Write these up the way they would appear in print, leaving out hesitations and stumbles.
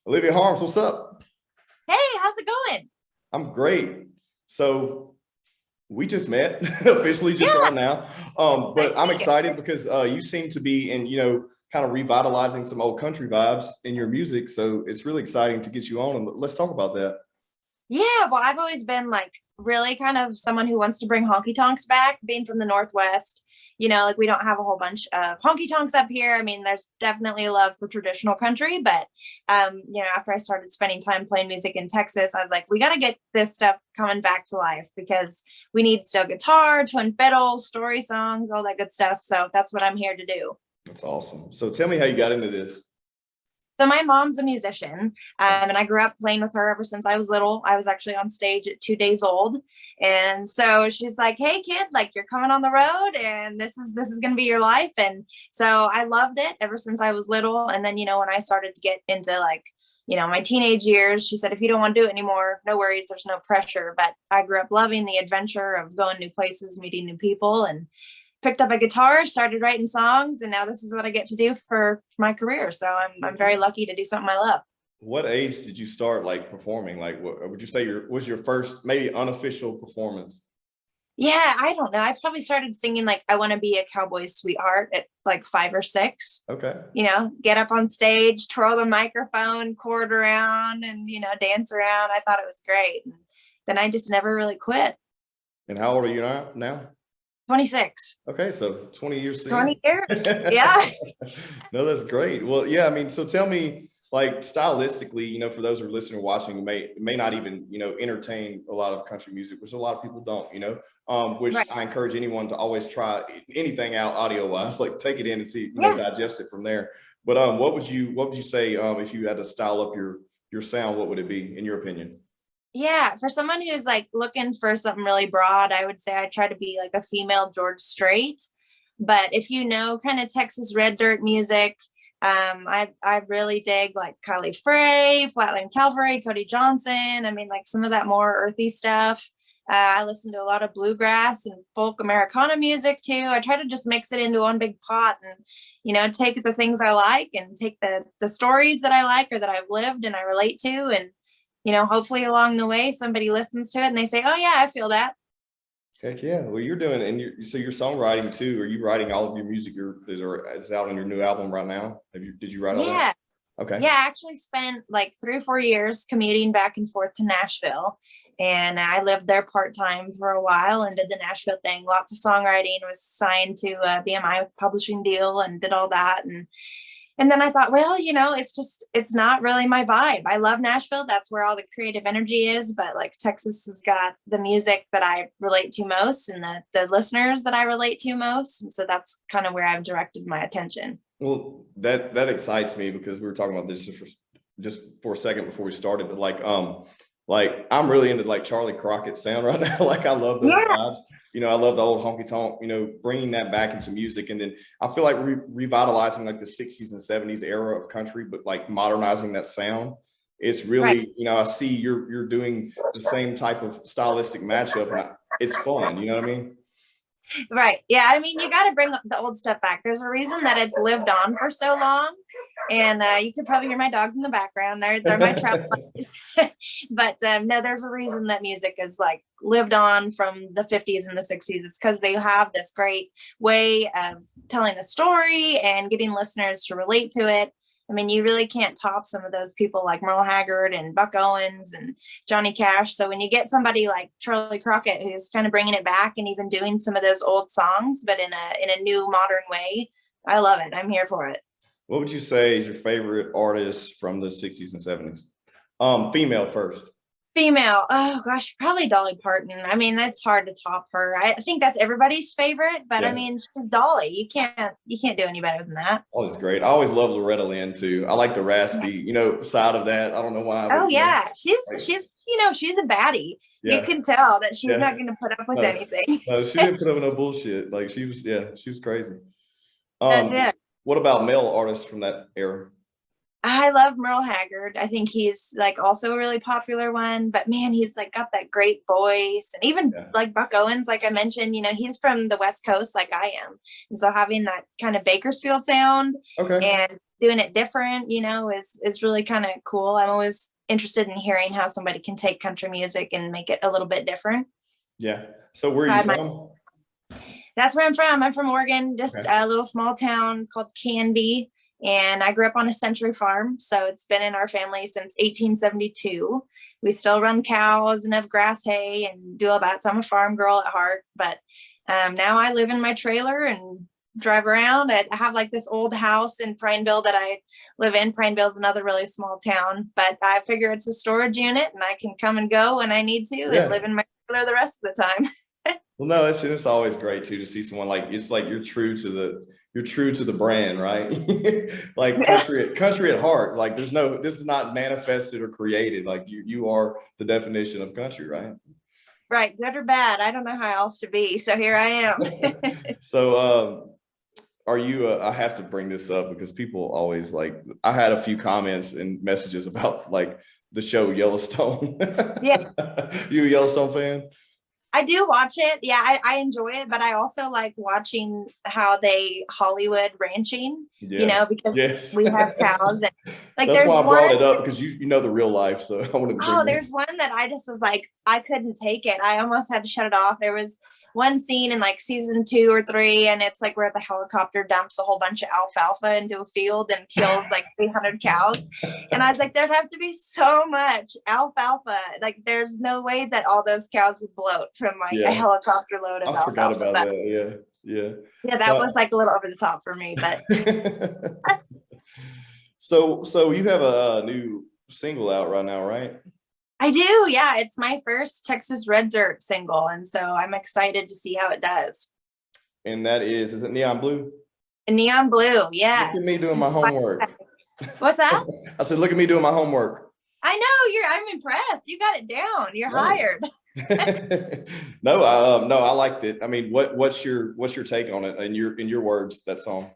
Olivia Harms, what's up? Hey, how's it going? I'm great. So we just met officially just right Yeah, now. nice But to I'm meet you. excited because you seem to be in, kind of revitalizing some old country vibes in your music. So it's really exciting to get you on and let's talk about that. Yeah, well, I've always been like really kind of someone who wants to bring honky tonks back, being from the Northwest. Like we don't have a whole bunch of honky tonks up here. I mean, there's definitely a love for traditional country, but after I started spending time playing music in Texas, I was like, we got to get this stuff coming back to life because we need steel guitar, twin fiddle, story songs, all that good stuff. So that's what I'm here to do. That's awesome. So tell me how you got into this. So my mom's a musician, and I grew up playing with her ever since I was little. I was actually on stage at 2 days old, and so she's like, "Hey, kid, like you're coming on the road, and this is going to be your life." And so I loved it ever since I was little. And then when I started to get into like my teenage years, she said, "If you don't want to do it anymore, no worries. There's no pressure." But I grew up loving the adventure of going new places, meeting new people, and picked up a guitar, started writing songs, and now this is what I get to do for my career. So I'm very lucky to do something I love. What age did you start like performing? Like what would you say was your first maybe unofficial performance? Yeah, I don't know. I probably started singing like I want to be a cowboy's sweetheart at like 5 or 6. Okay. Get up on stage, twirl the microphone, chord around, and dance around. I thought it was great. And then I just never really quit. And how old are you now? 26. Okay, so 20 years singing. 20 years. Yeah. No, that's great. Well, yeah, I mean, so tell me, like stylistically, for those who are listening or watching, who may not even, entertain a lot of country music, which a lot of people don't, which Right. I encourage anyone to always try anything out audio wise, like take it in and see, Yeah. digest it from there. But what would you say if you had to style up your sound, what would it be in your opinion? Yeah, for someone who's like looking for something really broad, I would say I try to be like a female George Strait. But if kind of Texas red dirt music, I really dig like Kylie Frey, Flatland Calvary, Cody Johnson. I mean, like some of that more earthy stuff. I listen to a lot of bluegrass and folk Americana music too. I try to just mix it into one big pot and take the things I like and take the stories that I like or that I've lived and I relate to, and hopefully along the way somebody listens to it and they say, "Oh yeah, I feel that." Heck yeah. Well, you're doing, and so you're songwriting too. Are you writing all of your music is out on your new album right now? Did you write all that? Yeah. Okay. Yeah, I actually spent like 3 or 4 years commuting back and forth to Nashville. And I lived there part time for a while and did the Nashville thing. Lots of songwriting, was signed to BMI with a publishing deal and did all that. And then I thought, well, it's not really my vibe. I love Nashville. That's where all the creative energy is. But like Texas has got the music that I relate to most and the listeners that I relate to most. And so that's kind of where I've directed my attention. Well, that excites me because we were talking about this just for a second before we started. But like I'm really into like Charlie Crockett sound right now. Like I love those Yeah. vibes. I love the old honky tonk. Bringing that back into music, and then I feel like revitalizing like the '60s and '70s era of country, but like modernizing that sound. It's Right. really, I see you're doing the same type of stylistic matchup, and it's fun. You know what I mean? Right. Yeah. I mean, you got to bring the old stuff back. There's a reason that it's lived on for so long. And you could probably hear my dogs in the background. They're my travel buddies. But no, there's a reason that music is like lived on from the 50s and the 60s. It's because they have this great way of telling a story and getting listeners to relate to it. I mean, you really can't top some of those people like Merle Haggard and Buck Owens and Johnny Cash. So when you get somebody like Charlie Crockett, who's kind of bringing it back and even doing some of those old songs, but in a new modern way, I love it. I'm here for it. What would you say is your favorite artist from the '60s and '70s? Female first. Female, oh gosh, probably Dolly Parton. I mean, that's hard to top her. I think that's everybody's favorite, but I Yeah. mean, she's Dolly. You can't do any better than that. Oh, it's great. I always love Loretta Lynn too. I like the raspy, side of that. I don't know why, Oh but yeah, she's like, she's she's a baddie. You yeah, can tell that she's yeah. not going to put up with No, anything. no, she didn't put up with no bullshit. Like she was crazy. That's Um, it. what about male artists from that era? I love Merle Haggard. I think he's like also a really popular one, but man, he's like got that great voice. And even Yeah. like Buck Owens, like I mentioned, he's from the West Coast like I am. And so having that kind of Bakersfield sound Okay. and doing it different, is really kind of cool. I'm always interested in hearing how somebody can take country music and make it a little bit different. Yeah. So where are you from? That's where I'm from. I'm from Oregon, just Okay. a little small town called Canby. And I grew up on a century farm. So it's been in our family since 1872. We still run cows and have grass hay and do all that. So I'm a farm girl at heart. But now I live in my trailer and drive around. I have like this old house in Prineville that I live in. Prineville is another really small town, but I figure it's a storage unit and I can come and go when I need to and live in my trailer the rest of the time. Well, no, it's always great too to see someone like it's like you're true to the brand, right? Like country at heart. Like this is not manifested or created. Like you are the definition of country, right? Right, good or bad. I don't know how else to be. So here I am. So are you I have to bring this up because people always like I had a few comments and messages about like the show Yellowstone. Yeah. You a Yellowstone fan? I do watch it. Yeah, I enjoy it, but I also like watching how they Hollywood ranching, because we have cows. And like that's there's why I brought one. it up because you know the real life. So I wanted to bring There's one that I just was like, I couldn't take it. I almost had to shut it off. There was one scene in like season 2 or 3, and it's like where the helicopter dumps a whole bunch of alfalfa into a field and kills like 300 cows. And I was like, there'd have to be so much alfalfa. Like, there's no way that all those cows would bloat from like a helicopter load of alfalfa. I forgot about that. Yeah. Yeah, that was like a little over the top for me, but. So you have a new single out right now, right? I do. Yeah. It's my first Texas Red Dirt single. And so I'm excited to see how it does. And that is it Neon Blue? Neon Blue. Yeah. Look at me doing my homework. What's that? I said, look at me doing my homework. I know I'm impressed. You got it down. You're hired. No, I liked it. I mean, what's your take on it in your words, that song?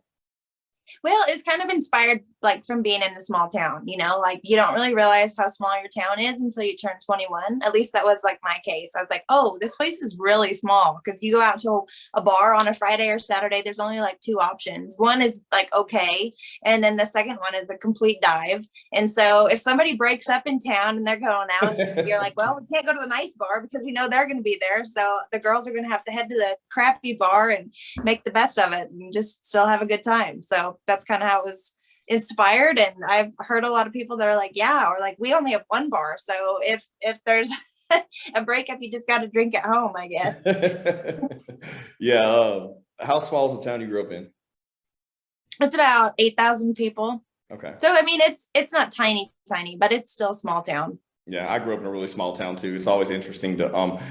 Well, it's kind of inspired like from being in a small town, like you don't really realize how small your town is until you turn 21. At least that was like my case. I was like, oh, this place is really small, because you go out to a bar on a Friday or Saturday, there's only like 2 options. One is like, okay. And then the second one is a complete dive. And so if somebody breaks up in town and they're going out, you're like, well, we can't go to the nice bar because we know they're going to be there. So the girls are going to have to head to the crappy bar and make the best of it and just still have a good time. So that's kind of how it was inspired. And I've heard a lot of people that are like, yeah, or like, we only have 1 bar. So if there's a breakup, you just got to drink at home, I guess. Yeah. How small is the town you grew up in? It's about 8,000 people. Okay. So, I mean, it's not tiny, but it's still a small town. Yeah, I grew up in a really small town too. It's always interesting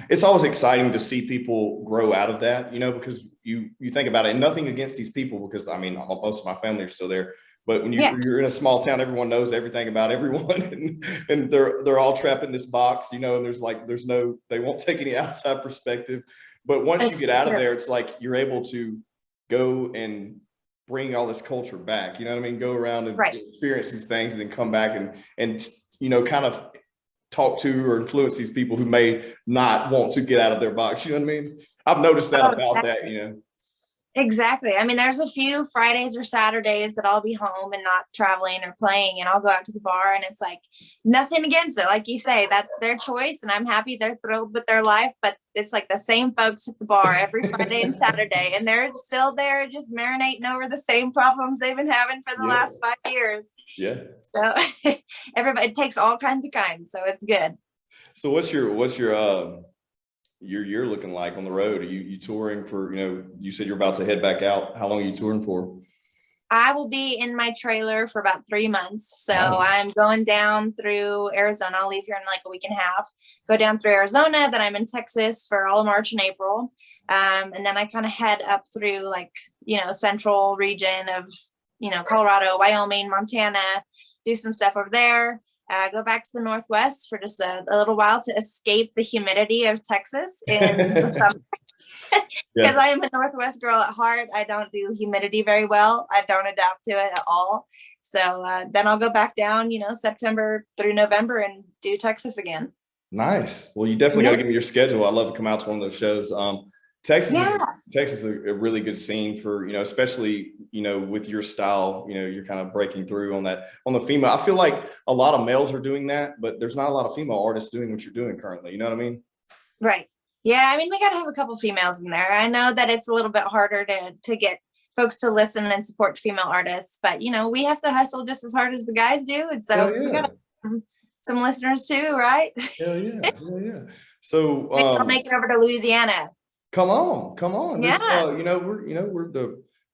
it's always exciting to see people grow out of that, because you think about it, and nothing against these people, because I mean, most of my family are still there. But when you're in a small town, everyone knows everything about everyone, and they're all trapped in this box, and they won't take any outside perspective. But once you get out of there, it's like you're able to go and bring all this culture back. You know what I mean? Go around and experience these things, and then come back and kind of talk to or influence these people who may not want to get out of their box. You know what I mean? I've noticed that about that. Exactly. I mean, there's a few Fridays or Saturdays that I'll be home and not traveling or playing, and I'll go out to the bar, and it's like nothing against it. Like you say, that's their choice, and I'm happy they're thrilled with their life, but it's like the same folks at the bar every Friday and Saturday, and they're still there just marinating over the same problems they've been having for the last 5 years. Yeah. So everybody takes all kinds of kinds. So it's good. So what's your year looking like on the road? Are you touring for, you said you're about to head back out. How long are you touring for? I will be in my trailer for about 3 months. So I'm going down through Arizona. I'll leave here in like a week and a half, go down through Arizona. Then I'm in Texas for all of March and April. And then I kind of head up through like, central region of, Colorado, Wyoming, Montana, do some stuff over there. Go back to the Northwest for just a little while to escape the humidity of Texas in the summer. Because I am a Northwest girl at heart. I don't do humidity very well. I don't adapt to it at all. So then I'll go back down, September through November and do Texas again. Nice. Well, you definitely got to give me your schedule. I'd love to come out to one of those shows. Texas, Yeah. Texas is a really good scene for, especially, with your style, you're kind of breaking through on the female. I feel like a lot of males are doing that, but there's not a lot of female artists doing what you're doing currently. You know what I mean? Right. Yeah. I mean, we got to have a couple females in there. I know that it's a little bit harder to get folks to listen and support female artists, but we have to hustle just as hard as the guys do. And so we got some listeners too, right? Hell yeah. Hell yeah. So Maybe I'll make it over to Louisiana. Come on. Yeah.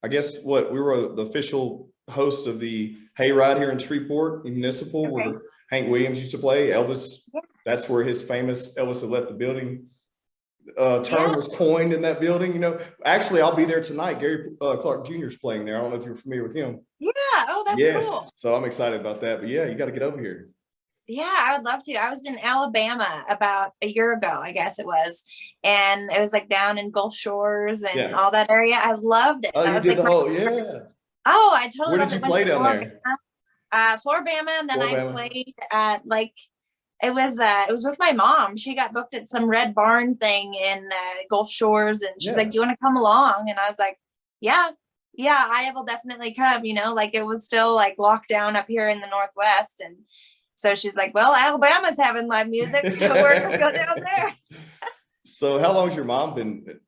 I guess we were the official host of the Hayride here in Shreveport Municipal, where Hank Williams used to play. Elvis, that's where his famous Elvis had left the building term was coined in that building. Actually, I'll be there tonight. Gary Clark Jr. is playing there. I don't know if you're familiar with him. Yeah. Oh, that's cool. So I'm excited about that. But yeah, you got to get over here. Yeah, I would love to. I was in Alabama about a year ago, I guess it was. And it was like down in Gulf Shores and all that area. I loved it. Oh, that you was did like the whole, yeah. Oh, I totally Where did you play down there? Floribama, and then I played at it was with my mom. She got booked at some Red Barn thing in Gulf Shores, and she's like, "Do you want to come along?" And I was like, "Yeah, I will definitely come." It was still like locked down up here in the Northwest, and so she's like, "Well, Alabama's having live music, so we're gonna go down there." So, how long has your mom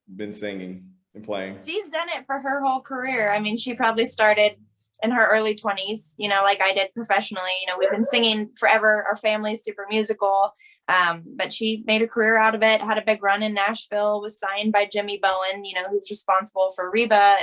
been singing and playing? She's done it for her whole career. I mean, she probably started in her early 20s, like I did professionally. We've been singing forever. Our family's super musical. But she made a career out of it, had a big run in Nashville, was signed by Jimmy Bowen, who's responsible for Reba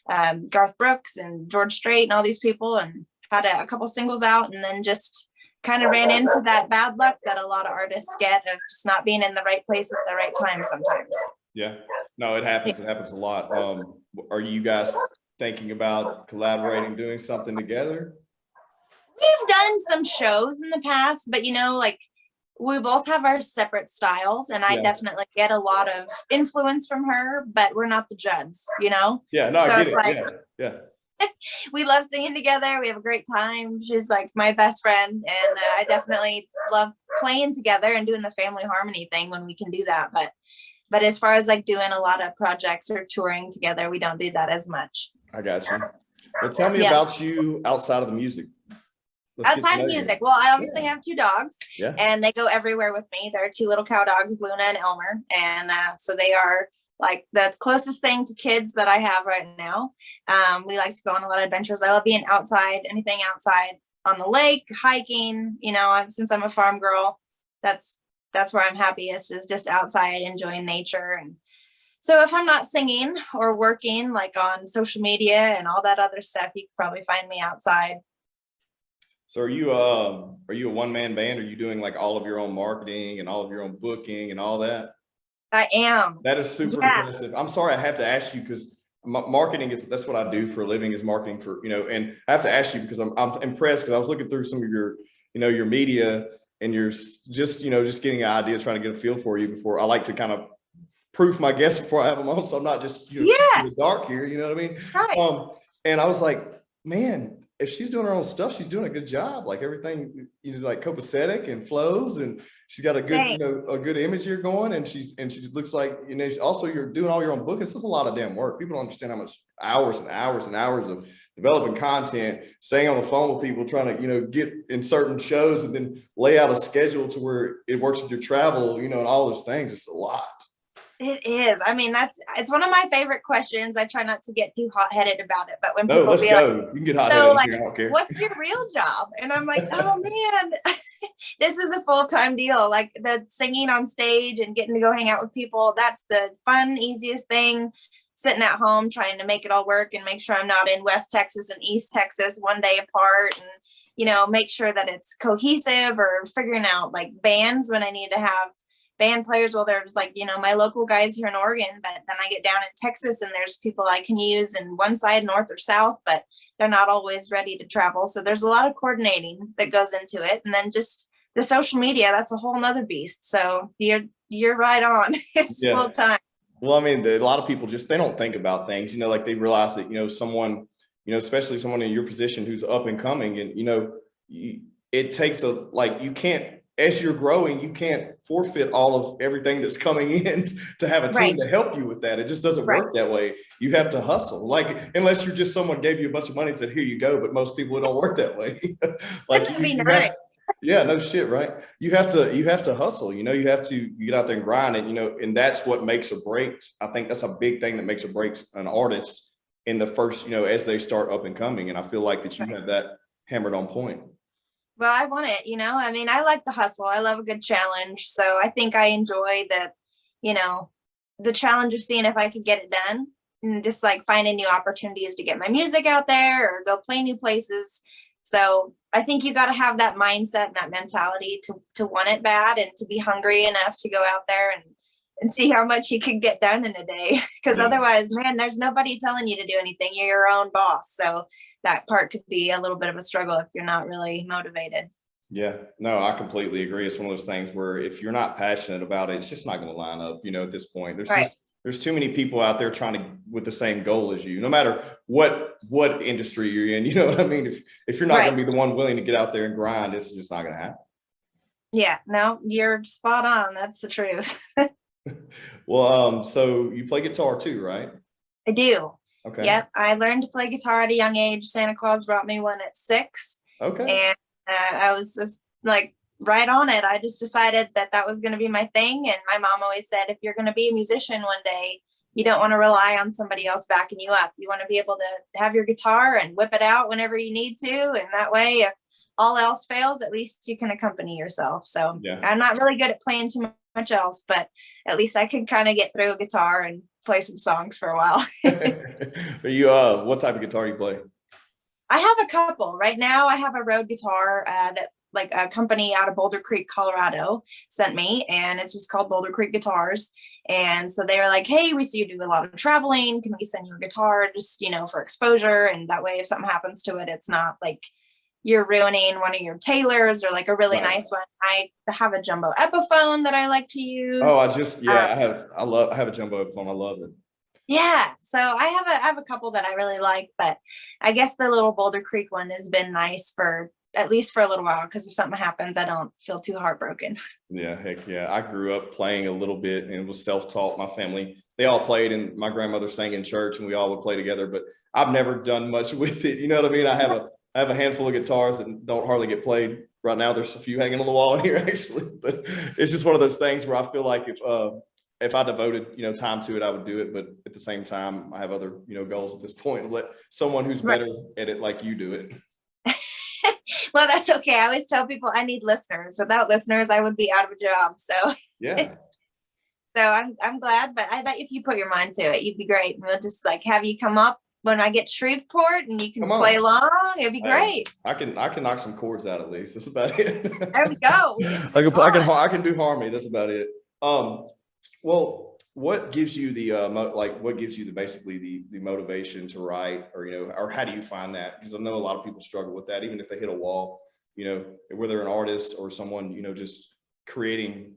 and Garth Brooks and George Strait and all these people, and had a couple singles out, and then just kind of ran into that bad luck that a lot of artists get of just not being in the right place at the right time sometimes. Yeah, no, it happens. It happens a lot. Are you guys thinking about collaborating, doing something together? We've done some shows in the past, but we both have our separate styles, and I definitely get a lot of influence from her, but we're not the Judds, Yeah, no, so I get it. Yeah. We love singing together. We have a great time. She's like my best friend, and I definitely love playing together and doing the family harmony thing when we can do that. But as far as doing a lot of projects or touring together, we don't do that as much. I got you. Well, tell me about you outside of the music. Outside of music. Well, I obviously have 2 dogs, and they go everywhere with me. They're 2 little cow dogs, Luna and Elmer. And so they are like the closest thing to kids that I have right now. We like to go on a lot of adventures. I love being outside, anything outside on the lake, hiking. Since I'm a farm girl, that's where I'm happiest, is just outside enjoying nature. And so if I'm not singing or working on social media and all that other stuff, you could probably find me outside. So are you a one-man band? Are you doing all of your own marketing and all of your own booking and all that? I am. That is super impressive. I'm sorry, I have to ask you, because marketing that's what I do for a living, is marketing for, and I have to ask you because I'm impressed, because I was looking through some of your, your media, and you're just getting an idea, trying to get a feel for you before I like to kind of proof my guests before I have them on. So I'm not just, in the dark here, you know what I mean? Right. And I was like, man, if she's doing her own stuff, she's doing a good job. Everything is copacetic and flows, and she's got a good, a good image here going. And she looks like, also you're doing all your own bookings. This is a lot of damn work. People don't understand how much hours and hours and hours of developing content, staying on the phone with people, trying to, get in certain shows, and then lay out a schedule to where it works with your travel, and all those things. It's a lot. It is. I mean, it's one of my favorite questions. I try not to get too hot-headed about it, but when people let's go. You can get hot-headed. I don't care. What's your real job? And I'm like, oh man, this is a full-time deal. The singing on stage and getting to go hang out with people, that's the fun, easiest thing. Sitting at home trying to make it all work and make sure I'm not in West Texas and East Texas one day apart, and make sure that it's cohesive, or figuring out bands when I need to have band players. Well, there's my local guys here in Oregon, but then I get down in Texas and there's people I can use in one side, north or south, but they're not always ready to travel. So there's a lot of coordinating that goes into it. And then just the social media, that's a whole nother beast. So you're right on. It's full time. Well, I mean, a lot of people they don't think about things, they realize that, someone, especially someone in your position who's up and coming, and, it takes you can't as you're growing, you can't forfeit all of everything that's coming in to have a team Right. to help you with that. It just doesn't Right. work that way. You have to hustle, like, unless you're just someone gave you a bunch of money and said, here you go. But most people, it don't work that way. Like Wouldn't that be you nice? have, yeah, no shit, right? You have to hustle, you know, you have to get out there and grind it, you know, and that's what makes or breaks. I think that's a big thing that makes or breaks an artist in the first, you know, as they start up and coming. And I feel like that you Right. have that hammered on point. Well, I want it, you know, I mean, I like the hustle. I love a good challenge. So I think I enjoy the, you know, the challenge of seeing if I could get it done and just like finding new opportunities to get my music out there or go play new places. So I think you got to have that mindset and that mentality to want it bad and to be hungry enough to go out there and see how much you can get done in a day. Because Yeah. otherwise, man, there's nobody telling you to do anything. You're your own boss. So that part could be a little bit of a struggle if you're not really motivated. Yeah, no, I completely agree. It's one of those things where if you're not passionate about it, it's just not going to line up, you know, at this point. Right. There's too many people out there trying to with the same goal as you, no matter what industry you're in. You know what I mean? If you're not going Right. to be the one willing to get out there and grind, it's just not going to happen. Yeah, no, you're spot on. That's the truth. Well, so you play guitar too, right? I do. Okay. Yep. I learned to play guitar at a young age. Santa Claus brought me one at 6. Okay. And I was just like right on it. I just decided that that was going to be my thing. And my mom always said, if you're going to be a musician one day, you don't want to rely on somebody else backing you up. You want to be able to have your guitar and whip it out whenever you need to. And that way, if all else fails, at least you can accompany yourself. So Yeah. I'm not really good at playing too much else, but at least I can kind of get through a guitar and play some songs for a while. Are you what type of guitar you play? I have a couple. Right now, I have a Rode guitar that like a company out of Boulder Creek, Colorado sent me, and it's just called Boulder Creek Guitars. And so they were like, hey, we see you do a lot of traveling. Can we send you a guitar just, you know, for exposure? And that way, if something happens to it, it's not like you're ruining one of your Taylors or like a really Right. nice one. I have a jumbo Epiphone that I like to use. Oh, I have a jumbo phone. I love it. Yeah, so I have a couple that I really like, but I guess the little Boulder Creek one has been nice for at least for a little while, because if something happens, I don't feel too heartbroken. Yeah, heck yeah. I grew up playing a little bit and was self-taught. My family, they all played, and my grandmother sang in church and we all would play together, but I've never done much with it. You know what I mean? I have a handful of guitars that don't hardly get played. Right now there's a few hanging on the wall in here actually, but it's just one of those things where I feel like if I devoted, you know, time to it, I would do it. But at the same time, I have other, you know, goals at this point. Let someone who's better at it like you do it. Well, that's okay. I always tell people I need listeners. Without listeners, I would be out of a job. So Yeah. so I'm glad, but I bet if you put your mind to it, you'd be great. And we'll just like have you come up when I get to Shreveport and you can play along. It'd be great. I can knock some chords out at least. That's about it. There we go. I can do harmony. That's about it. Well, what gives you the what gives you the basically the motivation to write, or, you know, or how do you find that? Because I know a lot of people struggle with that, even if they hit a wall, you know, whether an artist or someone, you know, just creating.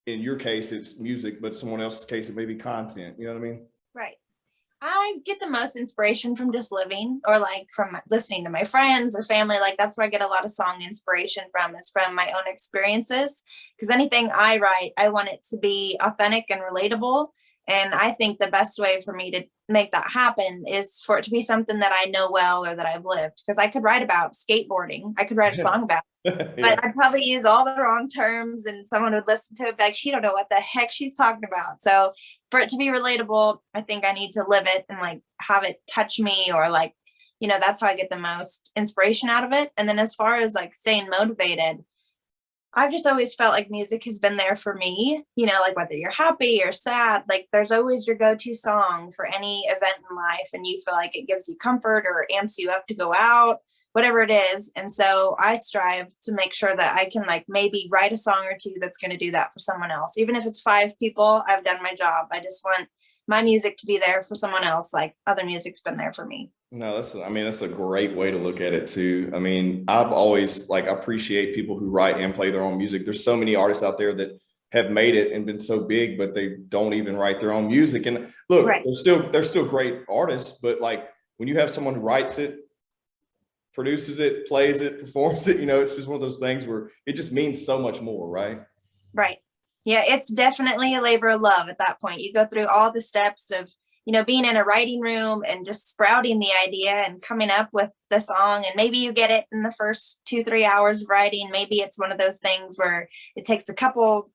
In your case, it's music, but someone else's case, it may be content. You know what I mean? Right. I get the most inspiration from just living, or like from listening to my friends or family. Like that's where I get a lot of song inspiration from, is from my own experiences. Because anything I write, I want it to be authentic and relatable. And I think the best way for me to make that happen is for it to be something that I know well or that I've lived. Because I could write about skateboarding. I could write a song about it, Yeah. but I'd probably use all the wrong terms and someone would listen to it like, she don't know what the heck she's talking about. So for it to be relatable, I think I need to live it and like have it touch me, or like, you know, that's how I get the most inspiration out of it. And then as far as like staying motivated, I've just always felt like music has been there for me, you know, like whether you're happy or sad, like there's always your go-to song for any event in life. And you feel like it gives you comfort or amps you up to go out, whatever it is. And so I strive to make sure that I can like maybe write a song or two that's going to do that for someone else. Even if it's 5 people, I've done my job. I just want my music to be there for someone else, like other music's been there for me. No, that's a great way to look at it too. I mean, I've always like appreciate people who write and play their own music. There's so many artists out there that have made it and been so big, but they don't even write their own music. And look, they're still great artists, but like when you have someone who writes it, produces it, plays it, performs it. It's just one of those things where it just means so much more, right? Right. Yeah, it's definitely a labor of love at that point. You go through all the steps of, being in a writing room and just sprouting the idea and coming up with the song. And maybe you get it in the first 2-3 hours of writing. Maybe it's one of those things where it takes a couple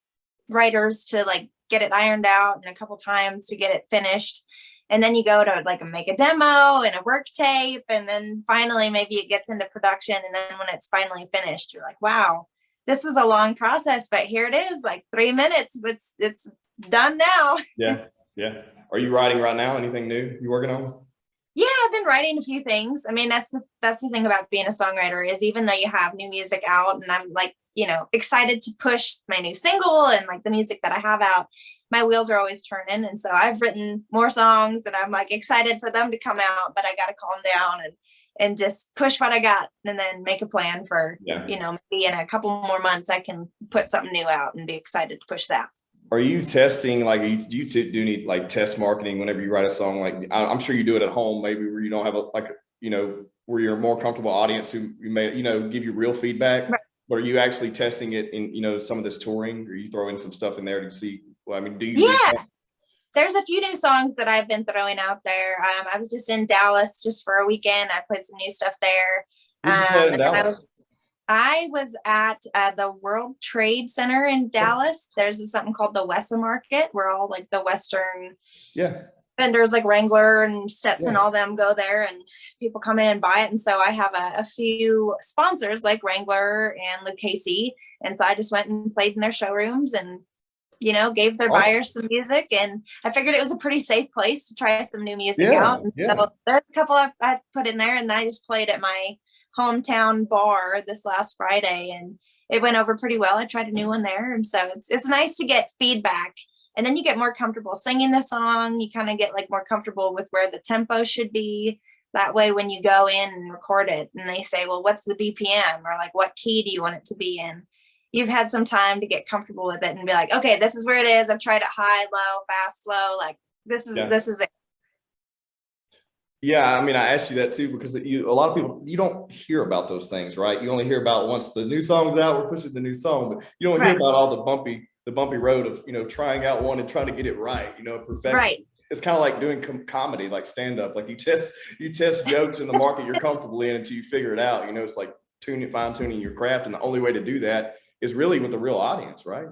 writers to like get it ironed out and a couple times to get it finished. And then you go to like make a demo and a work tape. And then finally, maybe it gets into production. And then when it's finally finished, you're like, wow, this was a long process, but here it is, like 3 minutes. It's done now. Yeah. Yeah. Are you writing right now? Anything new you working on? Yeah, I've been writing a few things. I mean, that's the thing about being a songwriter is even though you have new music out and I'm like, excited to push my new single and like the music that I have out, my wheels are always turning. And so I've written more songs and I'm like excited for them to come out, but I got to calm down and just push what I got and then make a plan for, maybe in a couple more months, I can put something new out and be excited to push that. Are you testing, like, you do need like test marketing whenever you write a song? Like, I'm sure you do it at home, maybe where you don't have where you're a more comfortable audience who you may, give you real feedback. Right. But are you actually testing it in, some of this touring? Or you throw in some stuff in there to see, do you? Yeah. There's a few new songs that I've been throwing out there. I was just in Dallas just for a weekend. I played some new stuff there. I was at the World Trade Center in Dallas. There's something called the Wessa Market where all like the Western vendors like Wrangler and Stetson, all them go there and people come in and buy it. And so I have a few sponsors like Wrangler and Lucchese. And so I just went and played in their showrooms and gave their buyers some music, and I figured it was a pretty safe place to try some new music out. And so there's a couple I put in there, and then I just played at my hometown bar this last Friday, and it went over pretty well. I tried a new one there, and so it's nice to get feedback, and then you get more comfortable singing the song. You kind of get like more comfortable with where the tempo should be. That way, when you go in and record it, and they say, "Well, what's the BPM?" or like, "What key do you want it to be in?" You've had some time to get comfortable with it and be like, okay, this is where it is. I've tried it high, low, fast, slow. Like this is it. Yeah. I mean, I asked you that too, because a lot of people, you don't hear about those things, right? You only hear about once the new song's out, we're pushing the new song, but you don't hear about all the bumpy road of, trying out one and trying to get it right, perfection. Right. It's kind of like doing comedy, like stand up, like you test jokes in the market you're comfortable in until you figure it out. It's like fine tuning your craft. And the only way to do that is really with the real audience, right?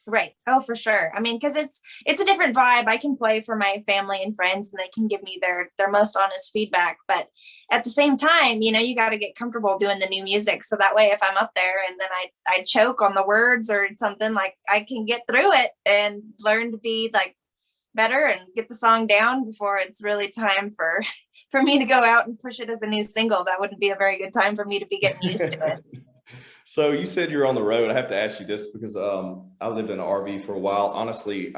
Right. Oh, for sure. I mean, because it's a different vibe. I can play for my family and friends and they can give me their most honest feedback. But at the same time, you got to get comfortable doing the new music. So that way, if I'm up there and then I choke on the words or something, like I can get through it and learn to be like better and get the song down before it's really time for me to go out and push it as a new single. That wouldn't be a very good time for me to be getting used to it. So you said you're on the road. I have to ask you this because I lived in an RV for a while. Honestly,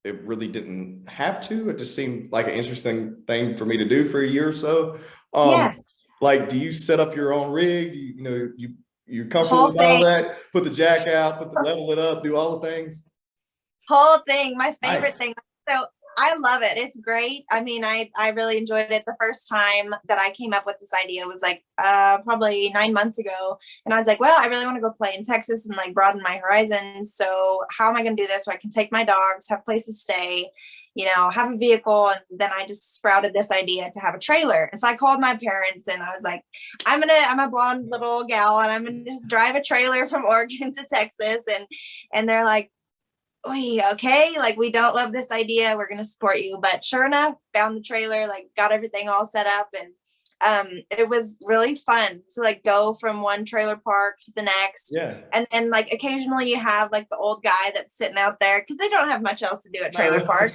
it really didn't have to. It just seemed like an interesting thing for me to do for a year or so. Like, do you set up your own rig? You're comfortable with all that? Put the jack out, level it up, do all the things? Whole thing. My favorite thing. So I love it. It's great. I mean, I really enjoyed it. The first time that I came up with this idea was like probably 9 months ago. And I was like, well, I really want to go play in Texas and like broaden my horizons. So how am I going to do this so I can take my dogs, have places to stay, have a vehicle? And then I just sprouted this idea to have a trailer. And so I called my parents and I was like, I'm a blonde little gal and I'm going to just drive a trailer from Oregon to Texas. And they're like, okay, like we don't love this idea, we're gonna support you. But sure enough, found the trailer, like got everything all set up, and it was really fun to like go from one trailer park to the next. And like occasionally you have like the old guy that's sitting out there because they don't have much else to do at trailer park.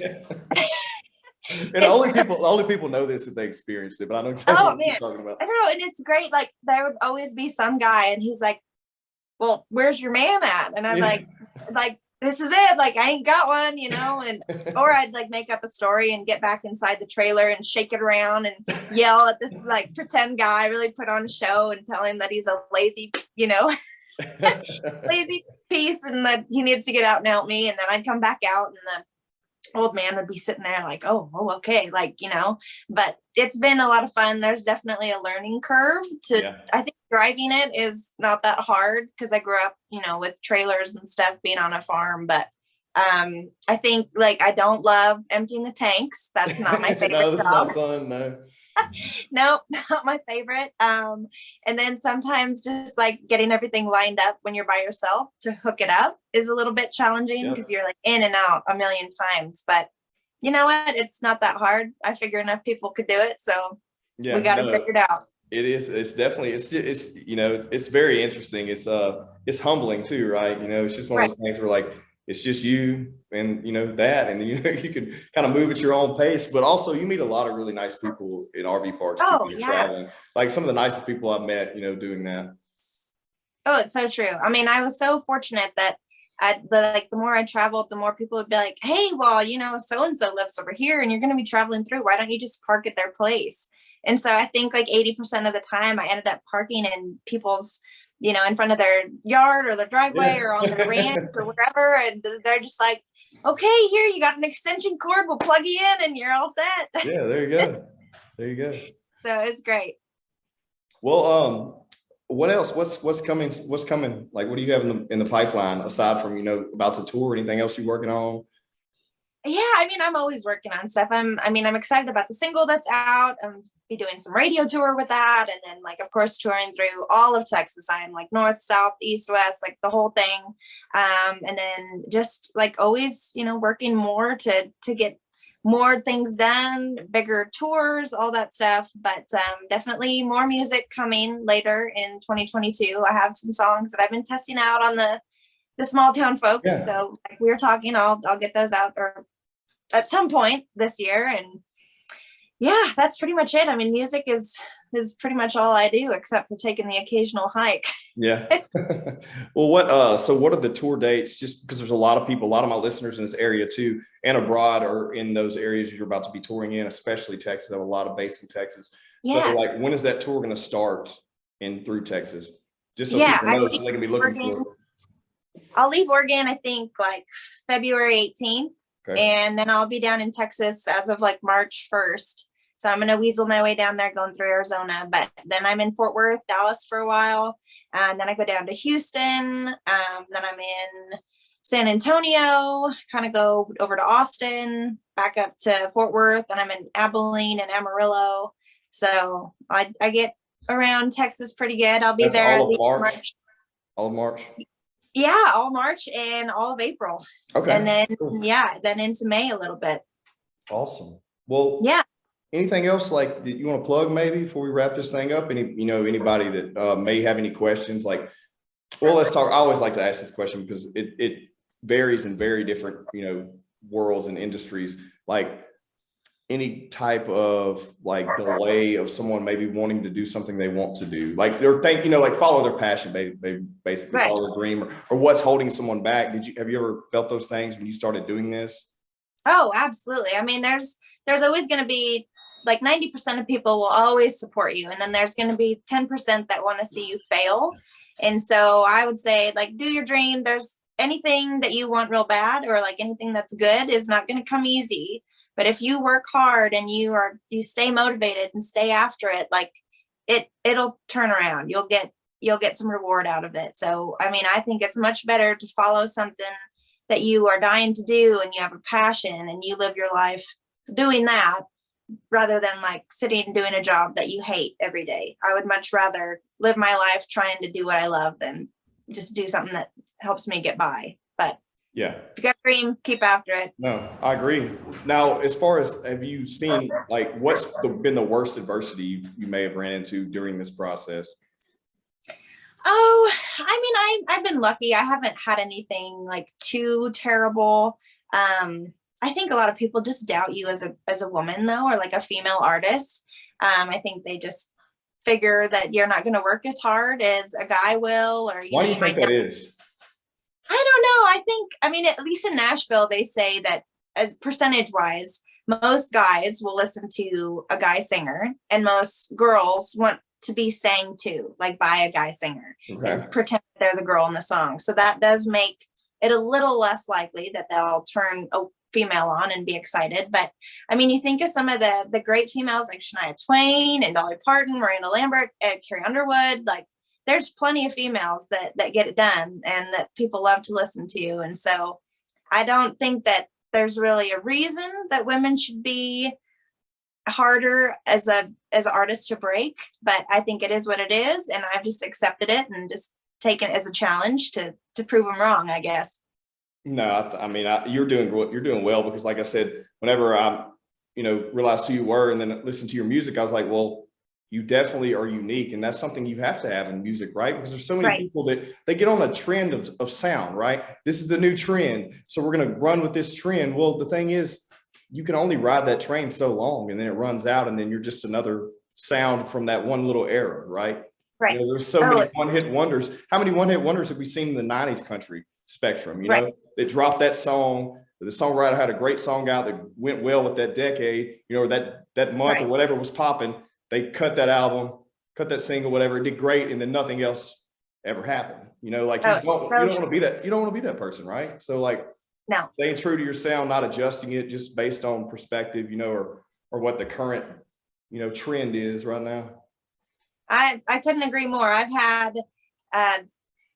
And only people know this if they experienced it, but I know exactly what you're talking about. I know, and it's great. Like there would always be some guy and he's like, well, where's your man at? And I'm like this is it, like I ain't got one, and or I'd like make up a story and get back inside the trailer and shake it around and yell at this like pretend guy, really put on a show and tell him that he's a lazy, lazy piece and that he needs to get out and help me. And then I'd come back out and old man would be sitting there like, oh, okay. Like, but it's been a lot of fun. There's definitely a learning curve I think driving it is not that hard because I grew up, with trailers and stuff being on a farm, but I think like I don't love emptying the tanks. That's not my favorite No, that's job. not fun. No. Nope, not my favorite. And then sometimes just like getting everything lined up when you're by yourself to hook it up is a little bit challenging because you're like in and out a million times. But you know what? It's not that hard. I figure enough people could do it. So we got it figured out. It is. It's definitely. It's It's very interesting. It's humbling too, right? It's just one of those things where like it's just you and that, and you can kind of move at your own pace. But also, you meet a lot of really nice people in RV parks. Oh yeah, traveling. Like some of the nicest people I've met, doing that. Oh, it's so true. I mean, I was so fortunate that the more I traveled, the more people would be like, "Hey, well, so and so lives over here, and you're going to be traveling through. Why don't you just park at their place?" And so I think like 80% of the time I ended up parking in people's, in front of their yard or their driveway or on their ranch or wherever. And they're just like, okay, here, you got an extension cord. We'll plug you in and you're all set. Yeah, there you go. There you go. So it's great. Well, what else? What's coming? What's coming? Like, what do you have in the pipeline aside from, about to tour? Anything else you're working on? Yeah, I mean, I'm always working on stuff. I'm excited about the single that's out. Be doing some radio tour with that, and then like of course touring through all of Texas. I am like north, south, east, west, like the whole thing. And then just like always, working more to get more things done, bigger tours, all that stuff. But definitely more music coming later in 2022. I have some songs that I've been testing out on the small town folks. Yeah. So like we were talking, I'll get those out or at some point this year. And yeah, that's pretty much it. I mean, music is pretty much all I do except for taking the occasional hike. Yeah. Well, so what are the tour dates? Just because there's a lot of people, a lot of my listeners in this area too, and abroad are in those areas you're about to be touring in, especially Texas. I have a lot of base in Texas. Yeah. So like, when is that tour going to start through Texas? Just so people know, so they can be looking for it. I'll leave Oregon, I think like February 18th. Okay. And then I'll be down in Texas as of like March 1st. So I'm going to weasel my way down there going through Arizona. But then I'm in Fort Worth, Dallas for a while. And then I go down to Houston. Then I'm in San Antonio, kind of go over to Austin, back up to Fort Worth. And I'm in Abilene and Amarillo. So I get around Texas pretty good. I'll be there all of March. All of March. Yeah, all March and all of April. Okay. And then, then into May a little bit. Awesome. Well, yeah. Anything else like that you want to plug maybe before we wrap this thing up? Anybody that may have any questions? Like, well, let's talk. I always like to ask this question because it varies in very different, worlds and industries. Like, any type of like delay of someone maybe wanting to do something they want to do, like they're like follow their passion, they basically follow their dream, or what's holding someone back. Have you ever felt those things when you started doing this? Oh, absolutely. I mean, there's always going to be like 90% of people will always support you. And then there's going to be 10% that want to see you fail. And so I would say like, do your dream. There's anything that you want real bad or like anything that's good is not going to come easy. But if you work hard and you stay motivated and stay after it, like it'll turn around. You'll get some reward out of it. So, I mean, I think it's much better to follow something that you are dying to do and you have a passion and you live your life doing that rather than like sitting and doing a job that you hate every day. I would much rather live my life trying to do what I love than just do something that helps me get by. But yeah, if you got a dream, keep after it. No, I agree. Now, as far as, have you seen like what's been the worst adversity you may have ran into during this process? Oh, I mean, I've been lucky. I haven't had anything like too terrible. I think a lot of people just doubt you as a woman though, or like a female artist. I think they just figure that you're not going to work as hard as a guy will, or why do you think that is? I don't know. I mean, at least in Nashville, they say that as percentage wise, most guys will listen to a guy singer and most girls want to be sang to, like by a guy singer, and pretend they're the girl in the song. So that does make it a little less likely that they'll female on and be excited. But I mean, you think of some of the great females like Shania Twain and Dolly Parton, Miranda Lambert, Carrie Underwood, like there's plenty of females that get it done and that people love to listen to. And so I don't think that there's really a reason that women should be harder as artists to break, but I think it is what it is, and I've just accepted it and just taken it as a challenge to prove them wrong, I guess. No, I mean, you're doing well, because like I said, whenever I, realized who you were and then listened to your music, I was like, well, you definitely are unique, and that's something you have to have in music, right? Because there's so many people that they get on a trend of sound, right? This is the new trend, so we're going to run with this trend. Well, the thing is, you can only ride that train so long, and then it runs out, and then you're just another sound from that one little era, right? Right. There's so many one-hit wonders. How many one-hit wonders have we seen in the 90s country spectrum? They dropped that song. The songwriter had a great song out that went well with that decade, or that month or whatever was popping. They cut that album, cut that single, whatever. It did great, and then nothing else ever happened. You don't want to be that. You don't want to be that person, right? So no, staying true to your sound, not adjusting it just based on perspective, or what the current, trend is right now. I couldn't agree more. I've had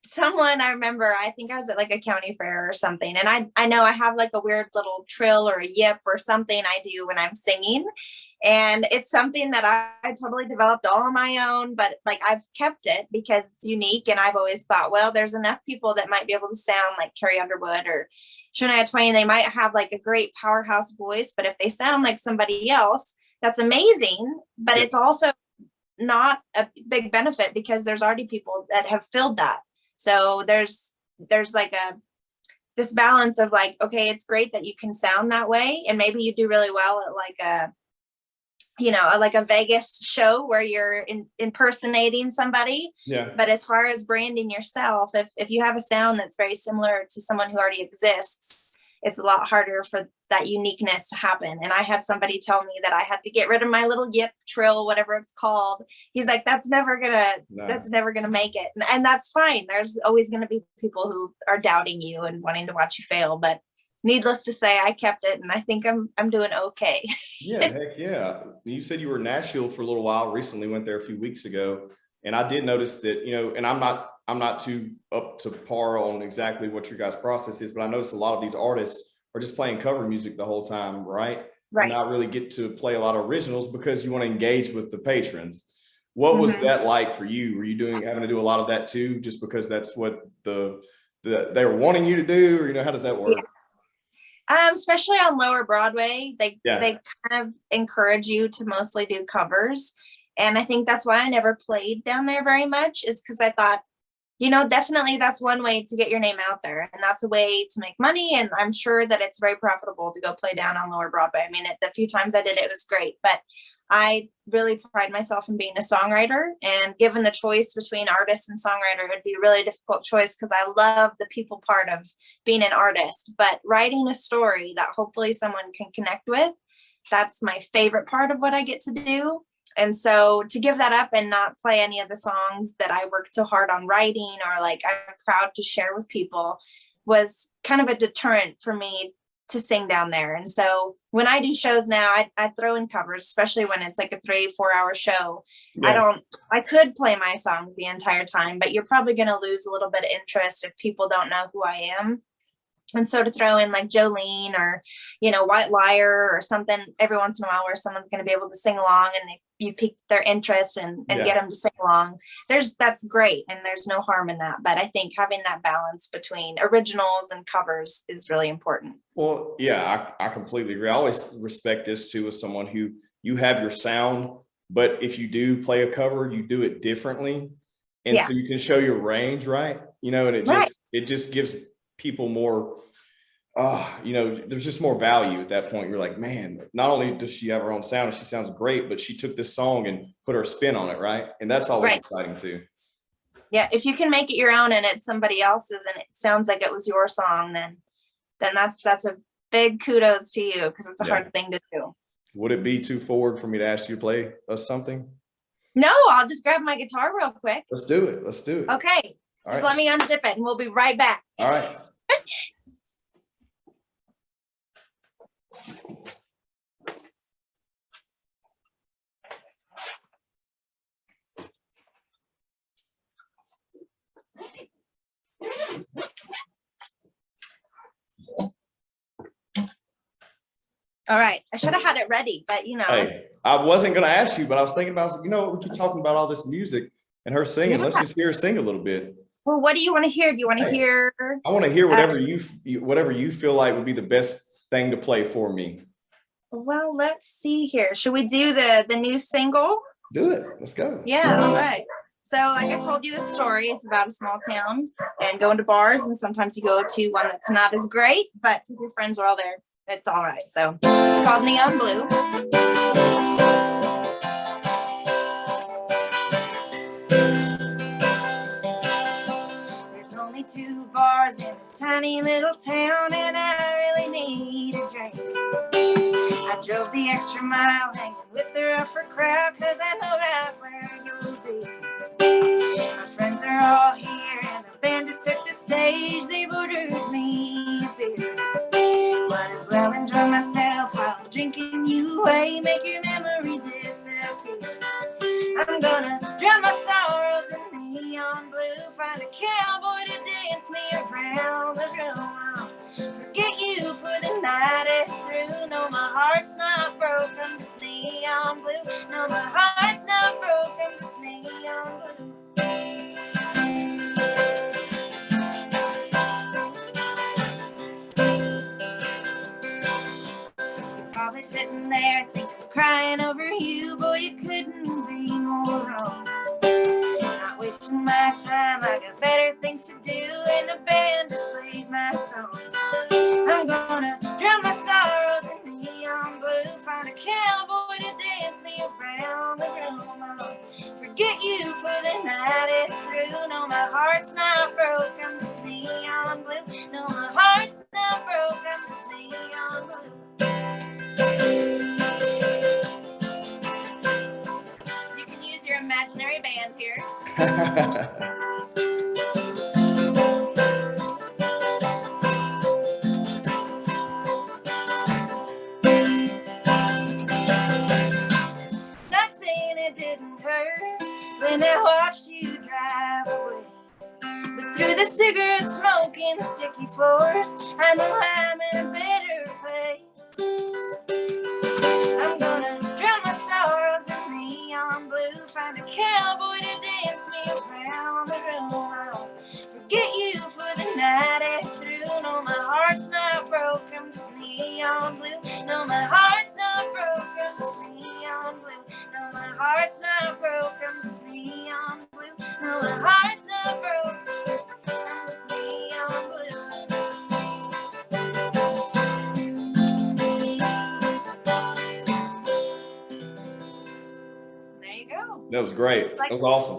someone, I remember, I think I was at like a county fair or something, and I know I have like a weird little trill or a yip or something I do when I'm singing, and it's something that I totally developed all on my own, but like I've kept it because it's unique, and I've always thought, well, there's enough people that might be able to sound like Carrie Underwood or Shania Twain. They might have like a great powerhouse voice, but if they sound like somebody else, that's amazing, but it's also not a big benefit because there's already people that have filled that. So there's like this balance of like, okay, it's great that you can sound that way, and maybe you do really well at like a Vegas show where you're impersonating somebody. Yeah. But as far as branding yourself, if you have a sound that's very similar to someone who already exists, it's a lot harder for that uniqueness to happen. And I had somebody tell me that I had to get rid of my little yip, trill, whatever it's called. He's like, that's never gonna make it. And that's fine. There's always gonna be people who are doubting you and wanting to watch you fail. But needless to say, I kept it, and I think I'm doing okay. Yeah, heck yeah. You said you were in Nashville for a little while. Recently went there a few weeks ago, and I did notice that, and I'm not too up to par on exactly what your guys' process is, but I noticed a lot of these artists are just playing cover music the whole time, right? Right. And not really get to play a lot of originals because you want to engage with the patrons. What was that like for you? Were you having to do a lot of that too, just because that's what they were wanting you to do, or how does that work? Yeah. Especially on Lower Broadway, they kind of encourage you to mostly do covers. And I think that's why I never played down there very much, is because I thought, definitely that's one way to get your name out there, and that's a way to make money. And I'm sure that it's very profitable to go play down on Lower Broadway. I mean, the few times I did it, it was great, but I really pride myself in being a songwriter, and given the choice between artist and songwriter, it would be a really difficult choice because I love the people part of being an artist, but writing a story that hopefully someone can connect with, that's my favorite part of what I get to do. And so to give that up and not play any of the songs that I worked so hard on writing, or like I'm proud to share with people, was kind of a deterrent for me to sing down there. And so when I do shows now, I throw in covers, especially when it's like a 3-4 hour show. Yeah. I could play my songs the entire time, but you're probably going to lose a little bit of interest if people don't know who I am. And so to throw in like Jolene or, White Liar or something every once in a while where someone's going to be able to sing along and you pique their interest and get them to sing along, that's great. And there's no harm in that. But I think having that balance between originals and covers is really important. Well, yeah, I completely agree. I always respect this too, as someone who, you have your sound, but if you do play a cover, you do it differently. And so you can show your range, right? And it just gives people more, there's just more value at that point. You're like, man, not only does she have her own sound and she sounds great, but she took this song and put her spin on it, right? And that's always exciting too. Yeah, if you can make it your own and it's somebody else's and it sounds like it was your song, then that's a big kudos to you, because it's a hard thing to do. Would it be too forward for me to ask you to play us something? No, I'll just grab my guitar real quick. Let's do it. Okay. Just let me unzip it and we'll be right back. All right. All right. I should have had it ready, but Hey, I wasn't going to ask you, but I was thinking about, we keep talking about all this music and her singing. Yeah. Let's just hear her sing a little bit. Well, what do you want to hear? Do you want to hear? I want to hear whatever you feel like would be the best thing to play for me. Well, let's see here. Should we do the new single? Do it. Let's go. Yeah. All right. So like I told you the story, it's about a small town and going to bars, and sometimes you go to one that's not as great, but if your friends are all there, it's all right. So it's called Neon Blue. There's only 2 bars in this tiny little town, and I really need a drink. I drove the extra mile hanging with the rougher crowd, cause I know right where you'll be. My friends are all here and the band just took the stage. They've ordered me a beer. Might as well enjoy myself while I'm drinking you away. Make your memory disappear. I'm gonna drown my sorrows in neon blue. Find a cowboy to dance me around the room. Forget you for the night is through. No, my heart's not broken, just neon blue. No, my heart's not broken, just neon blue. You're probably sitting there thinking, crying over you. Boy, you couldn't be more wrong. Not wasting my time, I got better things to do, and the band just played my song. I'm gonna drown my sorrows in neon blue. Find a cowboy to dance me around the room. Forget you for the night is through. No, my heart's not broken, just neon blue. No, my heart's not broken, just neon blue. You can use your imaginary band here. Not saying it didn't hurt when I watched you drive away, but through the cigarette smoke and the sticky floors, I know I'm in a better place. I'm gonna drown my sorrows in neon blue. Find a cowboy to dance me around the room. I'll forget you for the night is through. No, my heart's not broken, just neon blue. No, my heart's not broken, just neon blue. No, my heart's not broken, just neon blue. No, my heart's not broken, just neon blue. There you go. That was great. That was awesome.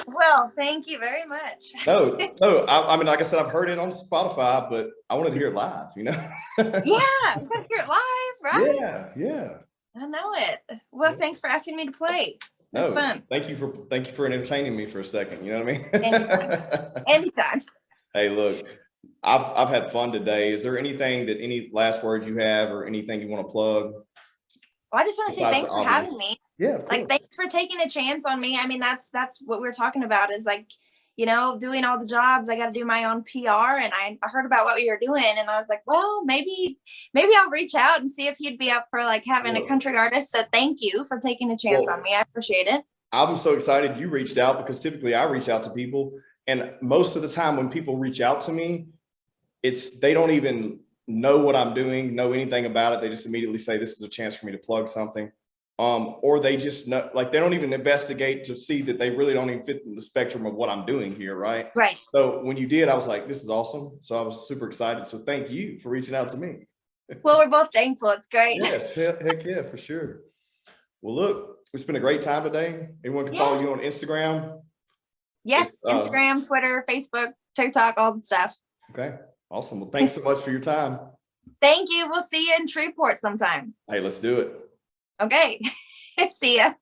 Well, thank you very much. No, I mean, like I said, I've heard it on Spotify, but I wanted to hear it live, Yeah, we gotta hear it live, right? Yeah. I know it. Well, thanks for asking me to play. It's fun. Thank you for entertaining me for a second. You know what I mean? Anytime. Hey, look, I've had fun today. Is there any last words you have or anything you want to plug? Well, I just want to say thanks for having me. Yeah, of course. Like, thanks for taking a chance on me. I mean, that's what we're talking about is like, doing all the jobs. I got to do my own PR, and I heard about what you were doing, and I was like, well, maybe I'll reach out and see if you'd be up for like having a country artist. So thank you for taking a chance on me. I appreciate it. I'm so excited you reached out, because typically I reach out to people, and most of the time when people reach out to me, they don't even know what I'm doing, know anything about it. They just immediately say, this is a chance for me to plug something. Or they just know, like, they don't even investigate to see that they really don't even fit in the spectrum of what I'm doing here, right? Right. So when you did, I was like, this is awesome. So I was super excited. So thank you for reaching out to me. Well, we're both thankful. It's great. Yes, heck yeah, for sure. Well, look, it's been a great time today. Everyone can follow you on Instagram. Yes, Instagram, Twitter, Facebook, TikTok, all the stuff. Okay, awesome. Well, thanks so much for your time. Thank you. We'll see you in Shreveport sometime. Hey, let's do it. Okay. See ya.